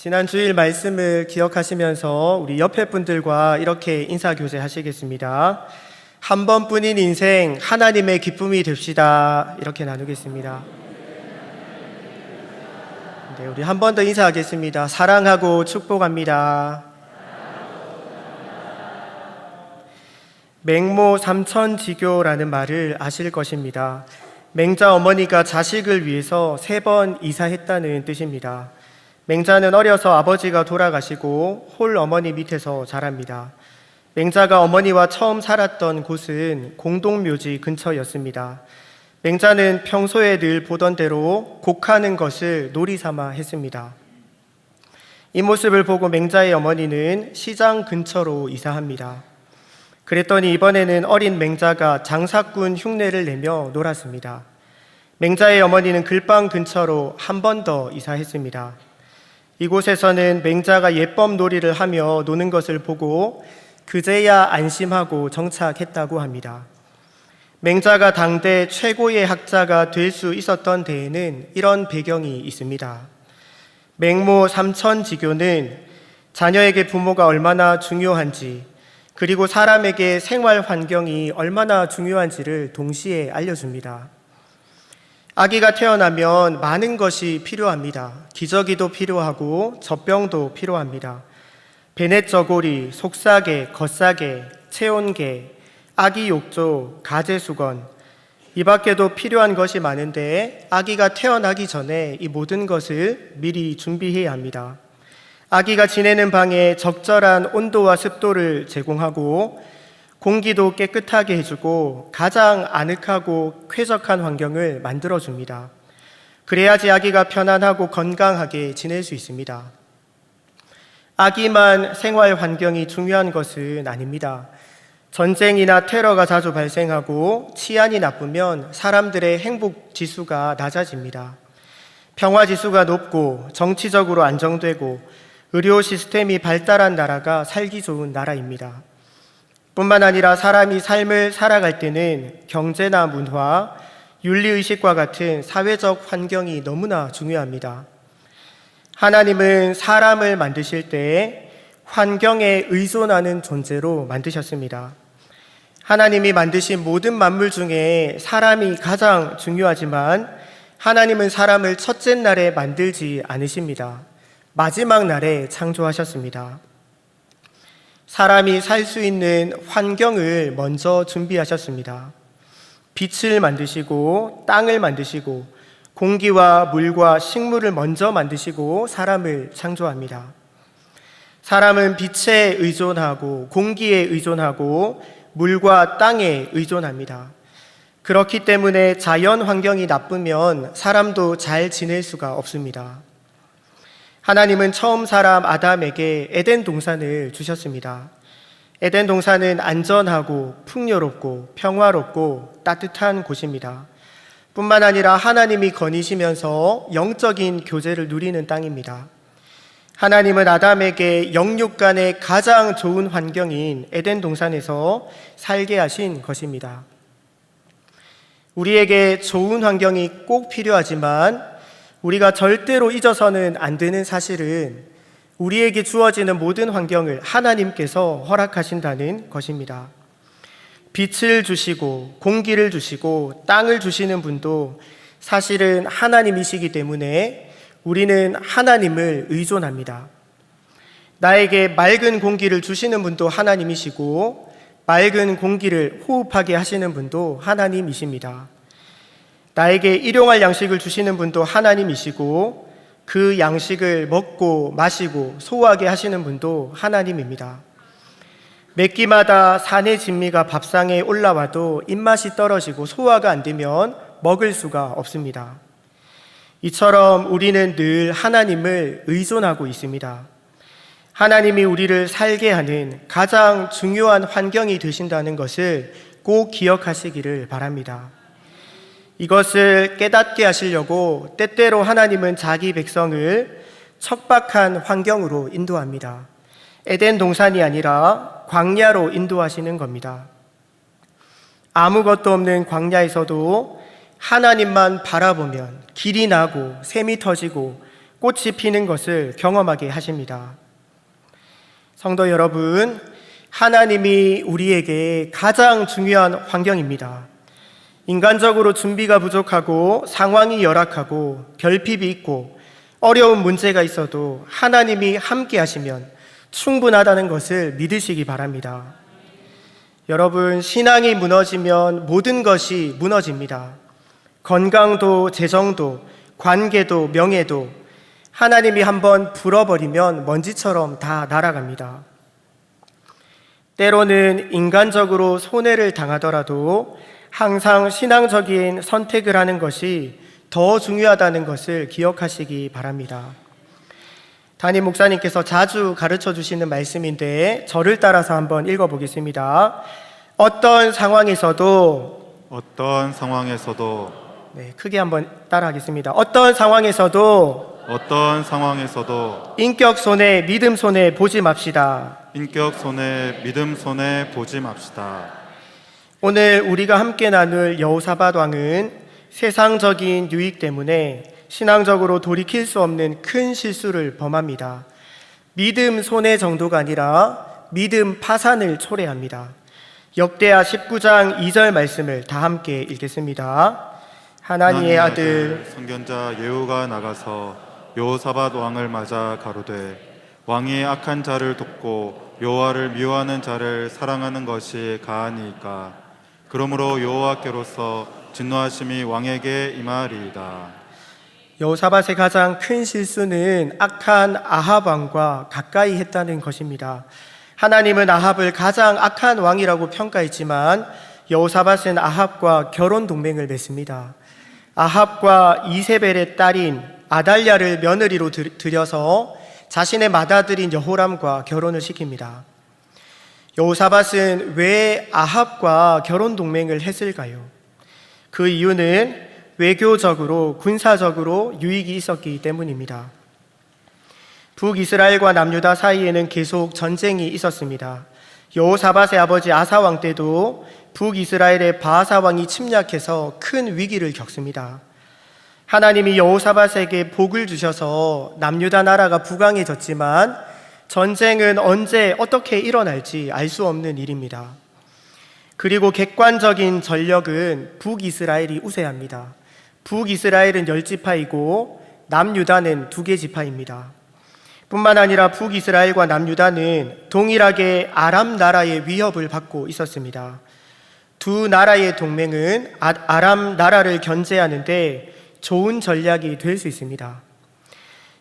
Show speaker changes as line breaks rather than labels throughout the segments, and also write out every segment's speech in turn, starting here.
지난 주일 말씀을 기억하시면서 우리 옆에 분들과 이렇게 인사교제 하시겠습니다. 한 번뿐인 인생 하나님의 기쁨이 됩시다. 이렇게 나누겠습니다. 네, 우리 한 번 더 인사하겠습니다. 사랑하고 축복합니다. 맹모 삼천지교라는 말을 아실 것입니다. 맹자 어머니가 자식을 위해서 3번 이사했다는 뜻입니다. 맹자는 어려서 아버지가 돌아가시고 홀 어머니 밑에서 자랍니다. 맹자가 어머니와 처음 살았던 곳은 공동묘지 근처였습니다. 맹자는 평소에 늘 보던 대로 곡하는 것을 놀이 삼아 했습니다. 이 모습을 보고 맹자의 어머니는 시장 근처로 이사합니다. 그랬더니 이번에는 어린 맹자가 장사꾼 흉내를 내며 놀았습니다. 맹자의 어머니는 글방 근처로 한 번 더 이사했습니다. 이곳에서는 맹자가 예법 놀이를 하며 노는 것을 보고 그제야 안심하고 정착했다고 합니다. 맹자가 당대 최고의 학자가 될 수 있었던 데에는 이런 배경이 있습니다. 맹모 삼천지교는 자녀에게 부모가 얼마나 중요한지, 그리고 사람에게 생활 환경이 얼마나 중요한지를 동시에 알려줍니다. 아기가 태어나면 많은 것이 필요합니다. 기저귀도 필요하고 젖병도 필요합니다. 배냇저고리, 속싸개, 겉싸개, 체온계, 아기 욕조, 가제수건, 이 밖에도 필요한 것이 많은데 아기가 태어나기 전에 이 모든 것을 미리 준비해야 합니다. 아기가 지내는 방에 적절한 온도와 습도를 제공하고 공기도 깨끗하게 해주고 가장 아늑하고 쾌적한 환경을 만들어줍니다. 그래야지 아기가 편안하고 건강하게 지낼 수 있습니다. 아기만 생활 환경이 중요한 것은 아닙니다. 전쟁이나 테러가 자주 발생하고 치안이 나쁘면 사람들의 행복 지수가 낮아집니다. 평화 지수가 높고 정치적으로 안정되고 의료 시스템이 발달한 나라가 살기 좋은 나라입니다. 뿐만 아니라 사람이 삶을 살아갈 때는 경제나 문화, 윤리의식과 같은 사회적 환경이 너무나 중요합니다. 하나님은 사람을 만드실 때 환경에 의존하는 존재로 만드셨습니다. 하나님이 만드신 모든 만물 중에 사람이 가장 중요하지만 하나님은 사람을 첫째 날에 만들지 않으십니다. 마지막 날에 창조하셨습니다. 사람이 살 수 있는 환경을 먼저 준비하셨습니다. 빛을 만드시고 땅을 만드시고 공기와 물과 식물을 먼저 만드시고 사람을 창조합니다. 사람은 빛에 의존하고 공기에 의존하고 물과 땅에 의존합니다. 그렇기 때문에 자연 환경이 나쁘면 사람도 잘 지낼 수가 없습니다. 하나님은 처음 사람 아담에게 에덴 동산을 주셨습니다. 에덴 동산은 안전하고 풍요롭고 평화롭고 따뜻한 곳입니다. 뿐만 아니라 하나님이 거니시면서 영적인 교제를 누리는 땅입니다. 하나님은 아담에게 영육간의 가장 좋은 환경인 에덴 동산에서 살게 하신 것입니다. 우리에게 좋은 환경이 꼭 필요하지만 우리가 절대로 잊어서는 안 되는 사실은 우리에게 주어지는 모든 환경을 하나님께서 허락하신다는 것입니다. 빛을 주시고 공기를 주시고 땅을 주시는 분도 사실은 하나님이시기 때문에 우리는 하나님을 의존합니다. 나에게 맑은 공기를 주시는 분도 하나님이시고 맑은 공기를 호흡하게 하시는 분도 하나님이십니다. 나에게 일용할 양식을 주시는 분도 하나님이시고 그 양식을 먹고 마시고 소화하게 하시는 분도 하나님입니다. 몇 끼마다 산의 진미가 밥상에 올라와도 입맛이 떨어지고 소화가 안 되면 먹을 수가 없습니다. 이처럼 우리는 늘 하나님을 의존하고 있습니다. 하나님이 우리를 살게 하는 가장 중요한 환경이 되신다는 것을 꼭 기억하시기를 바랍니다. 이것을 깨닫게 하시려고 때때로 하나님은 자기 백성을 척박한 환경으로 인도합니다. 에덴 동산이 아니라 광야로 인도하시는 겁니다. 아무것도 없는 광야에서도 하나님만 바라보면 길이 나고 샘이 터지고 꽃이 피는 것을 경험하게 하십니다. 성도 여러분, 하나님이 우리에게 가장 중요한 환경입니다. 인간적으로 준비가 부족하고 상황이 열악하고 결핍이 있고 어려운 문제가 있어도 하나님이 함께 하시면 충분하다는 것을 믿으시기 바랍니다. 여러분, 신앙이 무너지면 모든 것이 무너집니다. 건강도, 재정도, 관계도, 명예도 하나님이 한번 불어버리면 먼지처럼 다 날아갑니다. 때로는 인간적으로 손해를 당하더라도 항상 신앙적인 선택을 하는 것이 더 중요하다는 것을 기억하시기 바랍니다. 담임 목사님께서 자주 가르쳐 주시는 말씀인데 저를 따라서 한번 읽어보겠습니다. 어떤 상황에서도 네, 크게 한번 따라하겠습니다. 어떤 상황에서도 인격 손해, 믿음 손해 보지 맙시다. 오늘 우리가 함께 나눌 여호사밧 왕은 세상적인 유익 때문에 신앙적으로 돌이킬 수 없는 큰 실수를 범합니다. 믿음 손해 정도가 아니라 믿음 파산을 초래합니다. 역대하 19장 2절 말씀을 다 함께 읽겠습니다. 하나니의 아들
선견자 예후가 나가서 여호사밧 왕을 맞아 가로되 왕이 악한 자를 돕고 여호와를 미워하는 자를 사랑하는 것이 가하니이까. 그러므로 여호와께로서 진노하심이 왕에게 임하리이다.
여호사밧의 가장 큰 실수는 악한 아합 왕과 가까이 했다는 것입니다. 하나님은 아합을 가장 악한 왕이라고 평가했지만 여호사밧은 아합과 결혼 동맹을 맺습니다. 아합과 이세벨의 딸인 아달랴를 며느리로 들여서 자신의 맏아들인 여호람과 결혼을 시킵니다. 여호사밧은 왜 아합과 결혼 동맹을 했을까요? 그 이유는 외교적으로, 군사적으로 유익이 있었기 때문입니다. 북이스라엘과 남유다 사이에는 계속 전쟁이 있었습니다. 여호사밧의 아버지 아사왕 때도 북이스라엘의 바하사 왕이 침략해서 큰 위기를 겪습니다. 하나님이 여호사밧에게 복을 주셔서 남유다 나라가 부강해졌지만 전쟁은 언제 어떻게 일어날지 알 수 없는 일입니다. 그리고 객관적인 전력은 북이스라엘이 우세합니다. 북이스라엘은 10지파이고 남유다는 2개 지파입니다. 뿐만 아니라 북이스라엘과 남유다는 동일하게 아람 나라의 위협을 받고 있었습니다. 두 나라의 동맹은 아람 나라를 견제하는데 좋은 전략이 될 수 있습니다.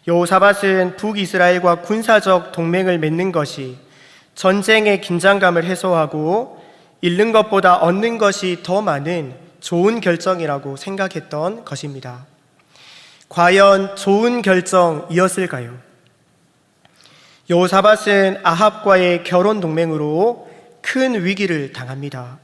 여호사밧은 북이스라엘과 군사적 동맹을 맺는 것이 전쟁의 긴장감을 해소하고 잃는 것보다 얻는 것이 더 많은 좋은 결정이라고 생각했던 것입니다. 과연 좋은 결정이었을까요? 여호사밧은 아합과의 결혼 동맹으로 큰 위기를 당합니다.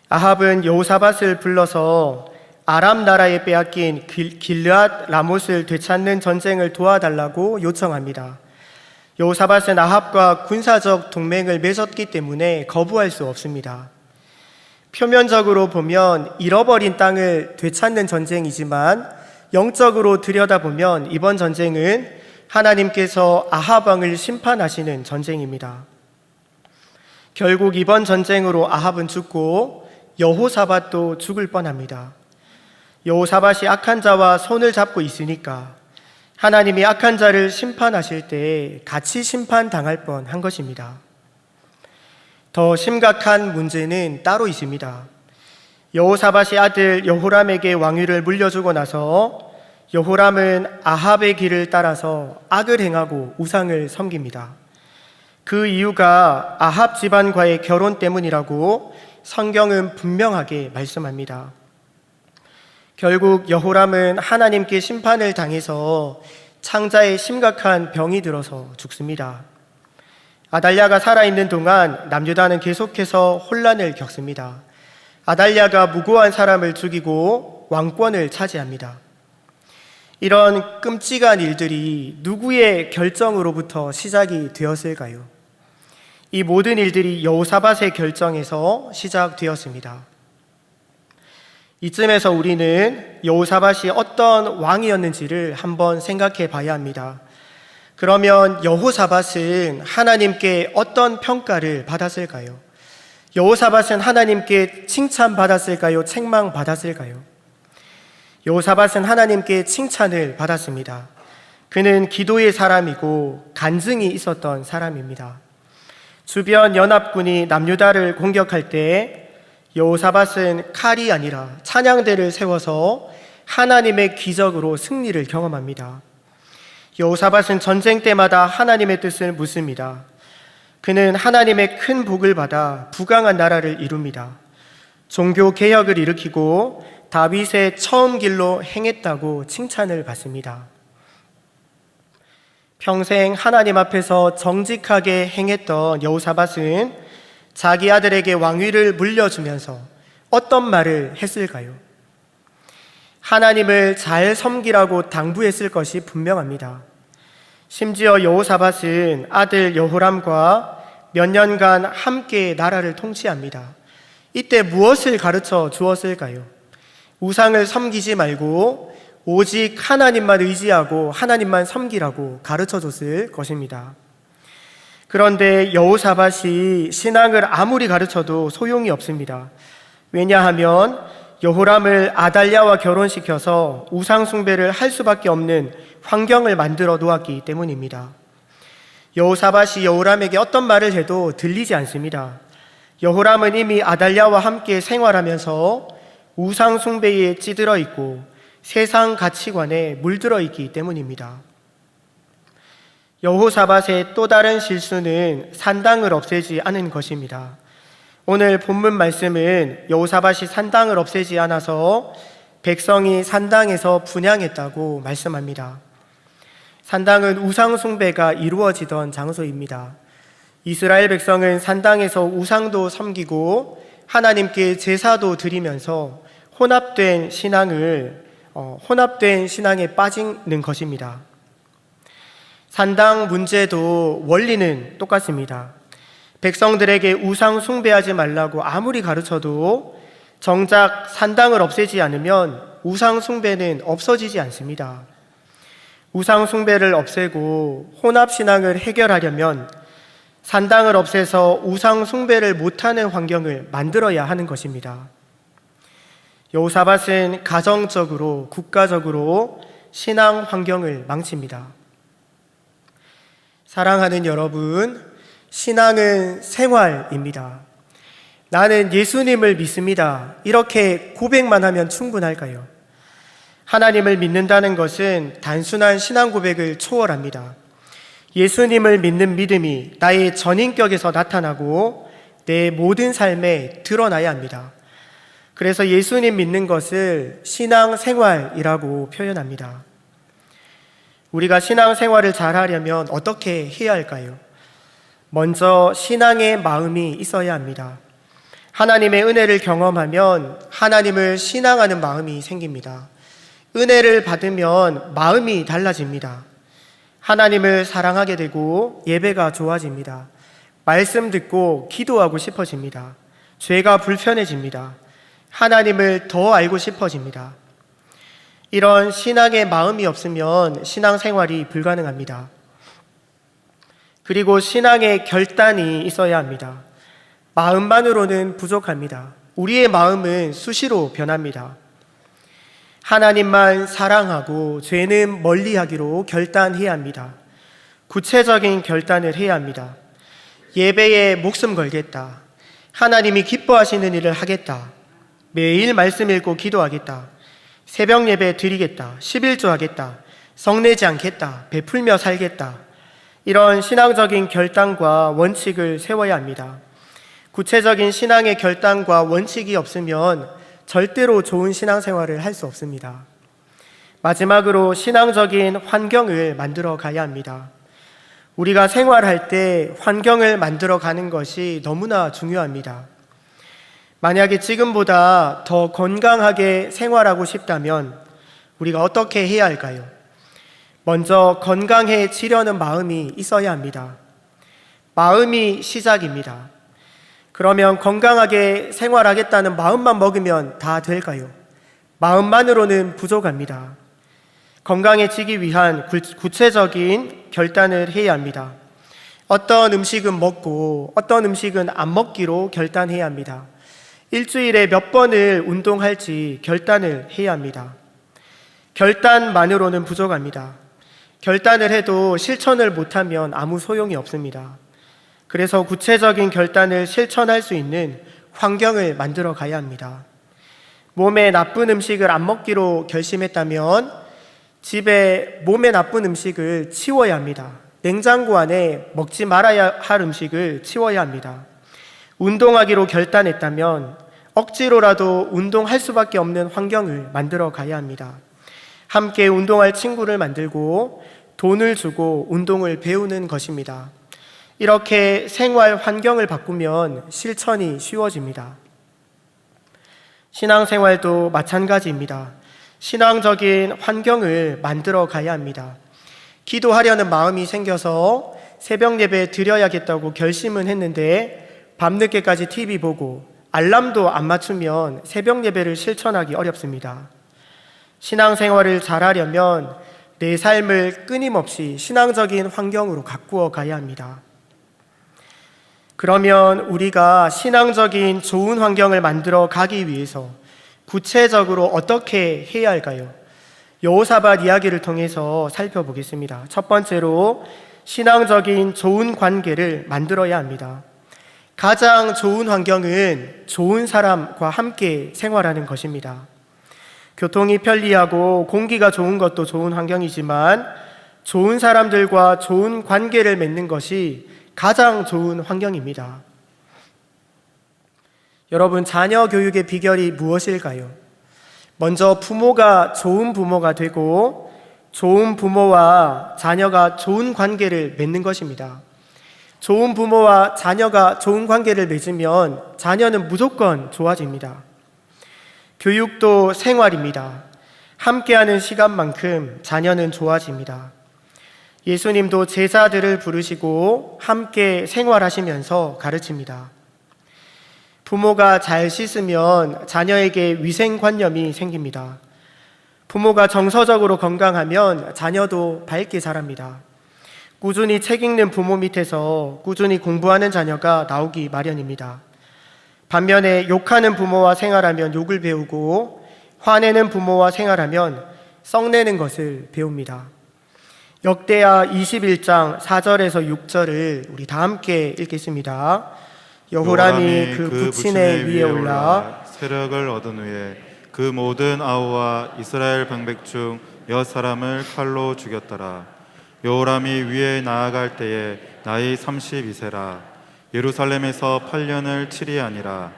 아합은 여호사밧을 불러서 아람 나라에 빼앗긴 길르앗 라못을 되찾는 전쟁을 도와달라고 요청합니다. 여호사밧은 아합과 군사적 동맹을 맺었기 때문에 거부할 수 없습니다. 표면적으로 보면 잃어버린 땅을 되찾는 전쟁이지만 영적으로 들여다보면 이번 전쟁은 하나님께서 아합 왕을 심판하시는 전쟁입니다. 결국 이번 전쟁으로 아합은 죽고 여호사밧도 죽을 뻔합니다. 여호사밧이 악한 자와 손을 잡고 있으니까 하나님이 악한 자를 심판하실 때 같이 심판당할 뻔한 것입니다. 더 심각한 문제는 따로 있습니다. 여호사밧이 아들 여호람에게 왕위를 물려주고 나서 여호람은 아합의 길을 따라서 악을 행하고 우상을 섬깁니다. 그 이유가 아합 집안과의 결혼 때문이라고 성경은 분명하게 말씀합니다. 결국 여호람은 하나님께 심판을 당해서 창자에 심각한 병이 들어서 죽습니다. 아달랴가 살아있는 동안 남유다는 계속해서 혼란을 겪습니다. 아달랴가 무고한 사람을 죽이고 왕권을 차지합니다. 이런 끔찍한 일들이 누구의 결정으로부터 시작이 되었을까요? 이 모든 일들이 여호사밧의 결정에서 시작되었습니다. 이쯤에서 우리는 여호사밧이 어떤 왕이었는지를 한번 생각해 봐야 합니다. 그러면 여호사밧은 하나님께 어떤 평가를 받았을까요? 여호사밧은 하나님께 칭찬받았을까요? 책망받았을까요? 여호사밧은 하나님께 칭찬을 받았습니다. 그는 기도의 사람이고 간증이 있었던 사람입니다. 주변 연합군이 남유다를 공격할 때 여호사밧은 칼이 아니라 찬양대를 세워서 하나님의 기적으로 승리를 경험합니다. 여호사밧은 전쟁 때마다 하나님의 뜻을 묻습니다. 그는 하나님의 큰 복을 받아 부강한 나라를 이룹니다. 종교 개혁을 일으키고 다윗의 처음 길로 행했다고 칭찬을 받습니다. 평생 하나님 앞에서 정직하게 행했던 여호사밧은 자기 아들에게 왕위를 물려주면서 어떤 말을 했을까요? 하나님을 잘 섬기라고 당부했을 것이 분명합니다. 심지어 여호사밧은 아들 여호람과 몇 년간 함께 나라를 통치합니다. 이때 무엇을 가르쳐 주었을까요? 우상을 섬기지 말고 오직 하나님만 의지하고 하나님만 섬기라고 가르쳐 줬을 것입니다. 그런데 여호사밧이 신앙을 아무리 가르쳐도 소용이 없습니다. 왜냐하면 여호람을 아달랴와 결혼시켜서 우상 숭배를 할 수밖에 없는 환경을 만들어 놓았기 때문입니다. 여호사밧이 여호람에게 어떤 말을 해도 들리지 않습니다. 여호람은 이미 아달랴와 함께 생활하면서 우상 숭배에 찌들어 있고 세상 가치관에 물들어 있기 때문입니다. 여호사밧의 또 다른 실수는 산당을 없애지 않은 것입니다. 오늘 본문 말씀은 여호사밧이 산당을 없애지 않아서 백성이 산당에서 분향했다고 말씀합니다. 산당은 우상 숭배가 이루어지던 장소입니다. 이스라엘 백성은 산당에서 우상도 섬기고 하나님께 제사도 드리면서 혼합된 신앙에 빠지는 것입니다. 산당 문제도 원리는 똑같습니다. 백성들에게 우상 숭배하지 말라고 아무리 가르쳐도 정작 산당을 없애지 않으면 우상 숭배는 없어지지 않습니다. 우상 숭배를 없애고 혼합 신앙을 해결하려면 산당을 없애서 우상 숭배를 못하는 환경을 만들어야 하는 것입니다. 여호사밧은 가정적으로 국가적으로 신앙 환경을 망칩니다. 사랑하는 여러분, 신앙은 생활입니다. 나는 예수님을 믿습니다. 이렇게 고백만 하면 충분할까요? 하나님을 믿는다는 것은 단순한 신앙 고백을 초월합니다. 예수님을 믿는 믿음이 나의 전인격에서 나타나고 내 모든 삶에 드러나야 합니다. 그래서 예수님 믿는 것을 신앙생활이라고 표현합니다. 우리가 신앙생활을 잘 하려면 어떻게 해야 할까요? 먼저 신앙의 마음이 있어야 합니다. 하나님의 은혜를 경험하면 하나님을 신앙하는 마음이 생깁니다. 은혜를 받으면 마음이 달라집니다. 하나님을 사랑하게 되고 예배가 좋아집니다. 말씀 듣고 기도하고 싶어집니다. 죄가 불편해집니다. 하나님을 더 알고 싶어집니다. 이런 신앙의 마음이 없으면 신앙생활이 불가능합니다. 그리고 신앙의 결단이 있어야 합니다. 마음만으로는 부족합니다. 우리의 마음은 수시로 변합니다. 하나님만 사랑하고 죄는 멀리하기로 결단해야 합니다. 구체적인 결단을 해야 합니다. 예배에 목숨 걸겠다. 하나님이 기뻐하시는 일을 하겠다. 매일 말씀 읽고 기도하겠다. 새벽 예배 드리겠다. 11조 하겠다. 성내지 않겠다. 베풀며 살겠다. 이런 신앙적인 결단과 원칙을 세워야 합니다. 구체적인 신앙의 결단과 원칙이 없으면 절대로 좋은 신앙생활을 할 수 없습니다. 마지막으로 신앙적인 환경을 만들어 가야 합니다. 우리가 생활할 때 환경을 만들어 가는 것이 너무나 중요합니다. 만약에 지금보다 더 건강하게 생활하고 싶다면 우리가 어떻게 해야 할까요? 먼저 건강해지려는 마음이 있어야 합니다. 마음이 시작입니다. 그러면 건강하게 생활하겠다는 마음만 먹으면 다 될까요? 마음만으로는 부족합니다. 건강해지기 위한 구체적인 결단을 해야 합니다. 어떤 음식은 먹고 어떤 음식은 안 먹기로 결단해야 합니다. 일주일에 몇 번을 운동할지 결단을 해야 합니다. 결단만으로는 부족합니다. 결단을 해도 실천을 못하면 아무 소용이 없습니다. 그래서 구체적인 결단을 실천할 수 있는 환경을 만들어 가야 합니다. 몸에 나쁜 음식을 안 먹기로 결심했다면 집에 몸에 나쁜 음식을 치워야 합니다. 냉장고 안에 먹지 말아야 할 음식을 치워야 합니다. 운동하기로 결단했다면 억지로라도 운동할 수밖에 없는 환경을 만들어 가야 합니다. 함께 운동할 친구를 만들고 돈을 주고 운동을 배우는 것입니다. 이렇게 생활 환경을 바꾸면 실천이 쉬워집니다. 신앙생활도 마찬가지입니다. 신앙적인 환경을 만들어 가야 합니다. 기도하려는 마음이 생겨서 새벽 예배 드려야겠다고 결심은 했는데 밤늦게까지 TV 보고 알람도 안 맞추면 새벽 예배를 실천하기 어렵습니다. 신앙생활을 잘하려면 내 삶을 끊임없이 신앙적인 환경으로 가꾸어 가야 합니다. 그러면 우리가 신앙적인 좋은 환경을 만들어 가기 위해서 구체적으로 어떻게 해야 할까요? 여호사밧 이야기를 통해서 살펴보겠습니다. 첫 번째로 신앙적인 좋은 관계를 만들어야 합니다. 가장 좋은 환경은 좋은 사람과 함께 생활하는 것입니다. 교통이 편리하고 공기가 좋은 것도 좋은 환경이지만 좋은 사람들과 좋은 관계를 맺는 것이 가장 좋은 환경입니다. 여러분, 자녀 교육의 비결이 무엇일까요? 먼저 부모가 좋은 부모가 되고 좋은 부모와 자녀가 좋은 관계를 맺는 것입니다. 좋은 부모와 자녀가 좋은 관계를 맺으면 자녀는 무조건 좋아집니다. 교육도 생활입니다. 함께하는 시간만큼 자녀는 좋아집니다. 예수님도 제자들을 부르시고 함께 생활하시면서 가르칩니다. 부모가 잘 씻으면 자녀에게 위생관념이 생깁니다. 부모가 정서적으로 건강하면 자녀도 밝게 자랍니다. 꾸준히 책 읽는 부모 밑에서 꾸준히 공부하는 자녀가 나오기 마련입니다. 반면에 욕하는 부모와 생활하면 욕을 배우고 화내는 부모와 생활하면 썩내는 것을 배웁니다. 역대하 21장 4절에서 6절을 우리 다 함께 읽겠습니다. 여호람이 그 부친의 위에 올라
세력을 얻은 후에 그 모든 아우와 이스라엘 방백 중 몇 사람을 칼로 죽였더라. 여호람이 위에 나아갈 때에 나이 32세라. 예루살렘에서 8년을 치리하니라.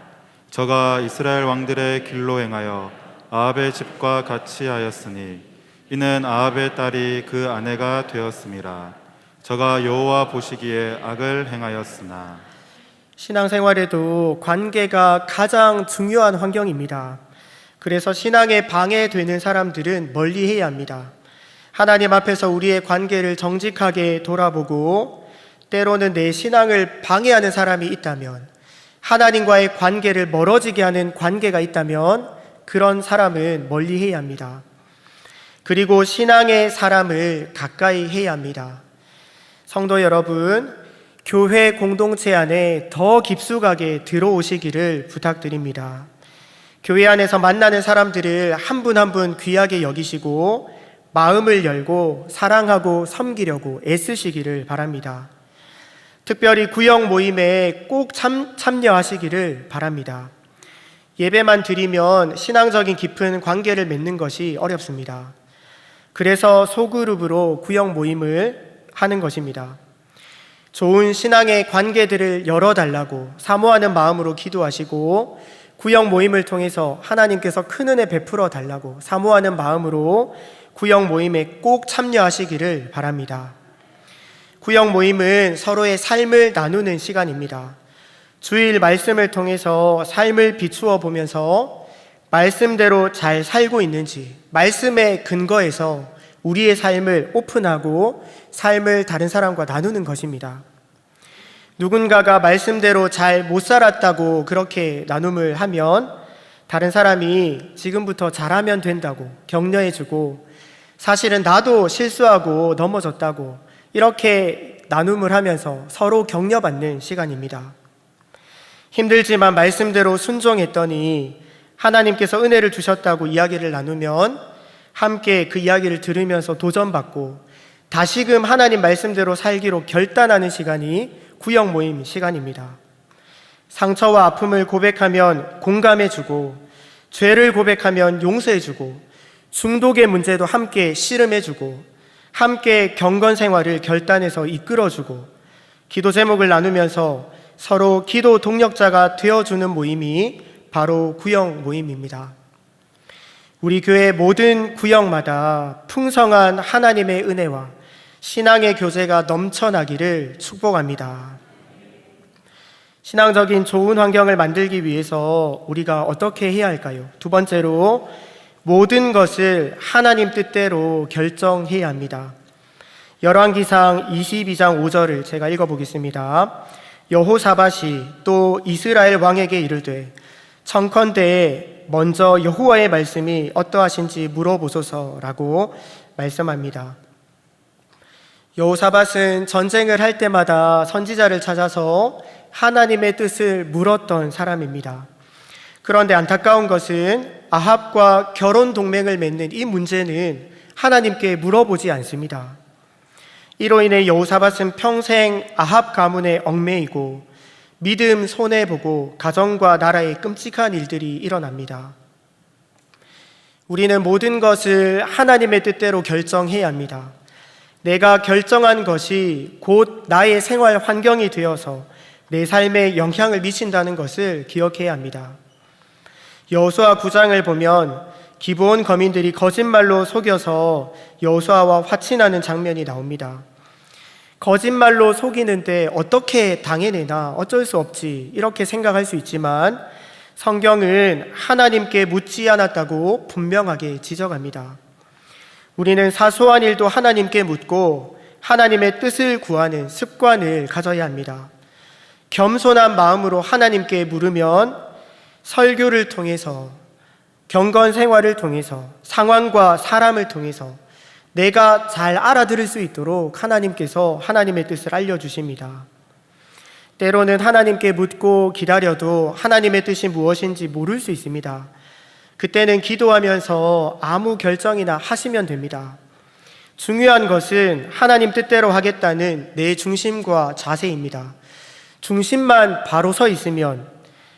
저가 이스라엘 왕들의 길로 행하여 아합의 집과 같이 하였으니 이는 아합의 딸이 그 아내가 되었음이라. 저가 여호와 보시기에 악을 행하였으나.
신앙생활에도 관계가 가장 중요한 환경입니다. 그래서 신앙에 방해되는 사람들은 멀리해야 합니다. 하나님 앞에서 우리의 관계를 정직하게 돌아보고 때로는 내 신앙을 방해하는 사람이 있다면, 하나님과의 관계를 멀어지게 하는 관계가 있다면 그런 사람은 멀리해야 합니다. 그리고 신앙의 사람을 가까이 해야 합니다. 성도 여러분, 교회 공동체 안에 더 깊숙하게 들어오시기를 부탁드립니다. 교회 안에서 만나는 사람들을 한 분 한 분 귀하게 여기시고 마음을 열고 사랑하고 섬기려고 애쓰시기를 바랍니다. 특별히 구역 모임에 꼭 참여하시기를 바랍니다. 예배만 드리면 신앙적인 깊은 관계를 맺는 것이 어렵습니다. 그래서 소그룹으로 구역 모임을 하는 것입니다. 좋은 신앙의 관계들을 열어달라고 사모하는 마음으로 기도하시고 구역 모임을 통해서 하나님께서 큰 은혜 베풀어 달라고 사모하는 마음으로 구역 모임에 꼭 참여하시기를 바랍니다. 구역 모임은 서로의 삶을 나누는 시간입니다. 주일 말씀을 통해서 삶을 비추어 보면서 말씀대로 잘 살고 있는지, 말씀의 근거에서 우리의 삶을 오픈하고 삶을 다른 사람과 나누는 것입니다. 누군가가 말씀대로 잘 못 살았다고 그렇게 나눔을 하면 다른 사람이 지금부터 잘하면 된다고 격려해주고, 사실은 나도 실수하고 넘어졌다고 이렇게 나눔을 하면서 서로 격려받는 시간입니다. 힘들지만 말씀대로 순종했더니 하나님께서 은혜를 주셨다고 이야기를 나누면 함께 그 이야기를 들으면서 도전받고 다시금 하나님 말씀대로 살기로 결단하는 시간이 구역 모임 시간입니다. 상처와 아픔을 고백하면 공감해주고, 죄를 고백하면 용서해주고, 중독의 문제도 함께 씨름해주고, 함께 경건 생활을 결단해서 이끌어주고, 기도 제목을 나누면서 서로 기도 동력자가 되어주는 모임이 바로 구역 모임입니다. 우리 교회 모든 구역마다 풍성한 하나님의 은혜와 신앙의 교제가 넘쳐나기를 축복합니다. 신앙적인 좋은 환경을 만들기 위해서 우리가 어떻게 해야 할까요? 두 번째로, 모든 것을 하나님 뜻대로 결정해야 합니다. 열왕기상 22장 5절을 제가 읽어보겠습니다. 여호사밧이 또 이스라엘 왕에게 이르되 청컨대 먼저 여호와의 말씀이 어떠하신지 물어보소서라고 말씀합니다. 여호사밧은 전쟁을 할 때마다 선지자를 찾아서 하나님의 뜻을 물었던 사람입니다. 그런데 안타까운 것은 아합과 결혼 동맹을 맺는 이 문제는 하나님께 물어보지 않습니다. 이로 인해 여호사밧은 평생 아합 가문에 얽매이고 믿음 손해보고 가정과 나라에 끔찍한 일들이 일어납니다. 우리는 모든 것을 하나님의 뜻대로 결정해야 합니다. 내가 결정한 것이 곧 나의 생활 환경이 되어서 내 삶에 영향을 미친다는 것을 기억해야 합니다. 여호수아 9장을 보면 기브온 거민들이 거짓말로 속여서 여호수아와 화친하는 장면이 나옵니다. 거짓말로 속이는데 어떻게 당해내나, 어쩔 수 없지, 이렇게 생각할 수 있지만 성경은 하나님께 묻지 않았다고 분명하게 지적합니다. 우리는 사소한 일도 하나님께 묻고 하나님의 뜻을 구하는 습관을 가져야 합니다. 겸손한 마음으로 하나님께 물으면 설교를 통해서, 경건 생활을 통해서, 상황과 사람을 통해서 내가 잘 알아들을 수 있도록 하나님께서 하나님의 뜻을 알려주십니다. 때로는 하나님께 묻고 기다려도 하나님의 뜻이 무엇인지 모를 수 있습니다. 그때는 기도하면서 아무 결정이나 하시면 됩니다. 중요한 것은 하나님 뜻대로 하겠다는 내 중심과 자세입니다. 중심만 바로 서 있으면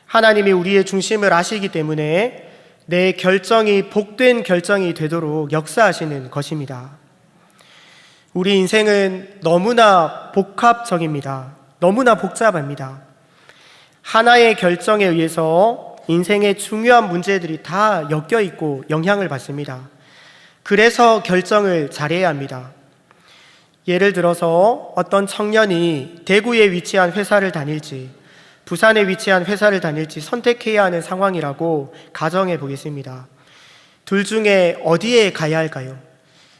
하나님이 우리의 중심을 아시기 때문에 내 결정이 복된 결정이 되도록 역사하시는 것입니다. 우리 인생은 너무나 복합적입니다. 너무나 복잡합니다. 하나의 결정에 의해서 인생의 중요한 문제들이 다 엮여 있고 영향을 받습니다. 그래서 결정을 잘해야 합니다. 예를 들어서 어떤 청년이 대구에 위치한 회사를 다닐지 부산에 위치한 회사를 다닐지 선택해야 하는 상황이라고 가정해 보겠습니다. 둘 중에 어디에 가야 할까요?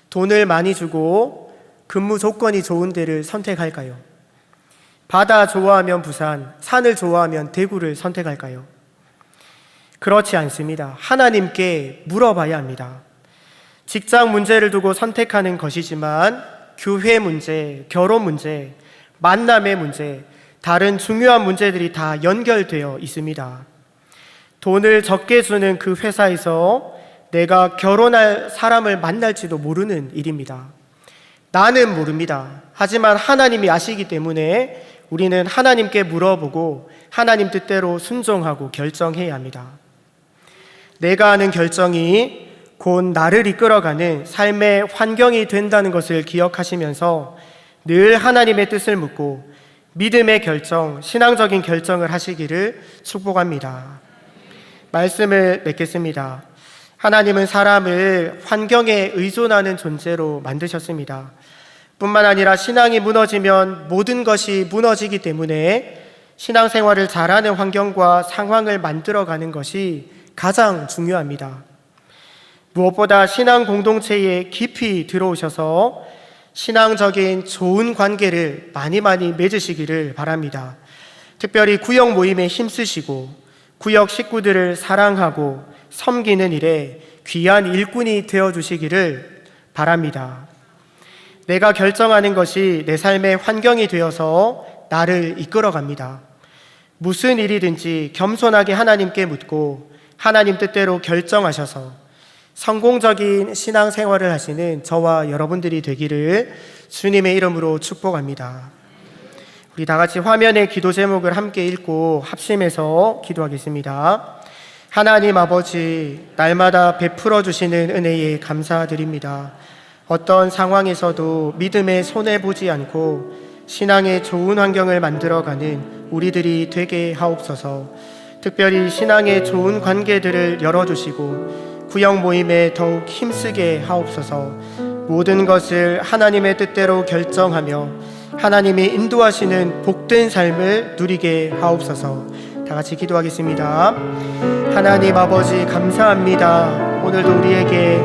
돈을 많이 주고 근무 조건이 좋은 데를 선택할까요? 바다 좋아하면 부산, 산을 좋아하면 대구를 선택할까요? 그렇지 않습니다. 하나님께 물어봐야 합니다. 직장 문제를 두고 선택하는 것이지만 교회 문제, 결혼 문제, 만남의 문제, 다른 중요한 문제들이 다 연결되어 있습니다. 돈을 적게 주는 그 회사에서 내가 결혼할 사람을 만날지도 모르는 일입니다. 나는 모릅니다. 하지만 하나님이 아시기 때문에 우리는 하나님께 물어보고 하나님 뜻대로 순종하고 결정해야 합니다. 내가 하는 결정이 곧 나를 이끌어가는 삶의 환경이 된다는 것을 기억하시면서 늘 하나님의 뜻을 묻고 믿음의 결정, 신앙적인 결정을 하시기를 축복합니다. 말씀을 맺겠습니다. 하나님은 사람을 환경에 의존하는 존재로 만드셨습니다. 뿐만 아니라 신앙이 무너지면 모든 것이 무너지기 때문에 신앙생활을 잘하는 환경과 상황을 만들어가는 것이 가장 중요합니다. 무엇보다 신앙 공동체에 깊이 들어오셔서 신앙적인 좋은 관계를 많이 맺으시기를 바랍니다. 특별히 구역 모임에 힘쓰시고 구역 식구들을 사랑하고 섬기는 일에 귀한 일꾼이 되어주시기를 바랍니다. 내가 결정하는 것이 내 삶의 환경이 되어서 나를 이끌어갑니다. 무슨 일이든지 겸손하게 하나님께 묻고 하나님 뜻대로 결정하셔서 성공적인 신앙생활을 하시는 저와 여러분들이 되기를 주님의 이름으로 축복합니다. 우리 다 같이 화면의 기도 제목을 함께 읽고 합심해서 기도하겠습니다. 하나님 아버지, 날마다 베풀어 주시는 은혜에 감사드립니다. 어떤 상황에서도 믿음에 손해보지 않고 신앙의 좋은 환경을 만들어가는 우리들이 되게 하옵소서. 특별히 신앙의 좋은 관계들을 열어주시고 구역 모임에 더욱 힘쓰게 하옵소서. 모든 것을 하나님의 뜻대로 결정하며 하나님이 인도하시는 복된 삶을 누리게 하옵소서. 다 같이 기도하겠습니다. 하나님 아버지 감사합니다. 오늘도 우리에게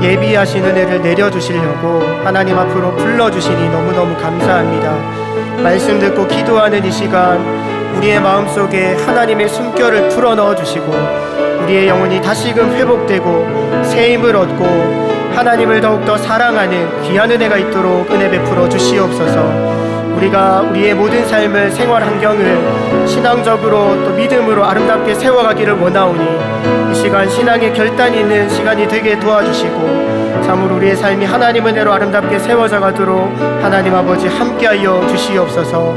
예비하신 은혜를 내려주시려고 하나님 앞으로 불러주시니 너무너무 감사합니다. 말씀 듣고 기도하는 이 시간 우리의 마음속에 하나님의 숨결을 풀어넣어 주시고 우리의 영혼이 다시금 회복되고 새 힘을 얻고 하나님을 더욱더 사랑하는 귀한 은혜가 있도록 은혜 베풀어 주시옵소서. 우리가 우리의 모든 삶을, 생활 환경을 신앙적으로 또 믿음으로 아름답게 세워가기를 원하오니 이 시간 신앙의 결단이 있는 시간이 되게 도와주시고 참으로 우리의 삶이 하나님 은혜로 아름답게 세워져 가도록 하나님 아버지 함께하여 주시옵소서.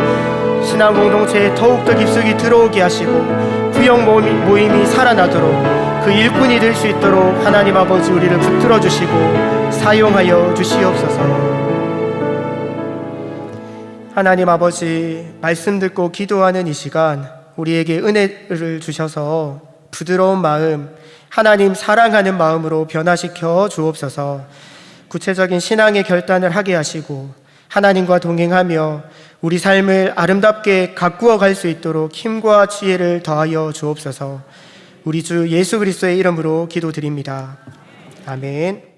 신앙 공동체에 더욱더 깊숙이 들어오게 하시고 구역 모임이 살아나도록 그 일꾼이 될 수 있도록 하나님 아버지 우리를 붙들어 주시고 사용하여 주시옵소서. 하나님 아버지, 말씀 듣고 기도하는 이 시간 우리에게 은혜를 주셔서 부드러운 마음, 하나님 사랑하는 마음으로 변화시켜 주옵소서. 구체적인 신앙의 결단을 하게 하시고 하나님과 동행하며 우리 삶을 아름답게 가꾸어 갈 수 있도록 힘과 지혜를 더하여 주옵소서. 우리 주 예수 그리스도의 이름으로 기도드립니다. 아멘.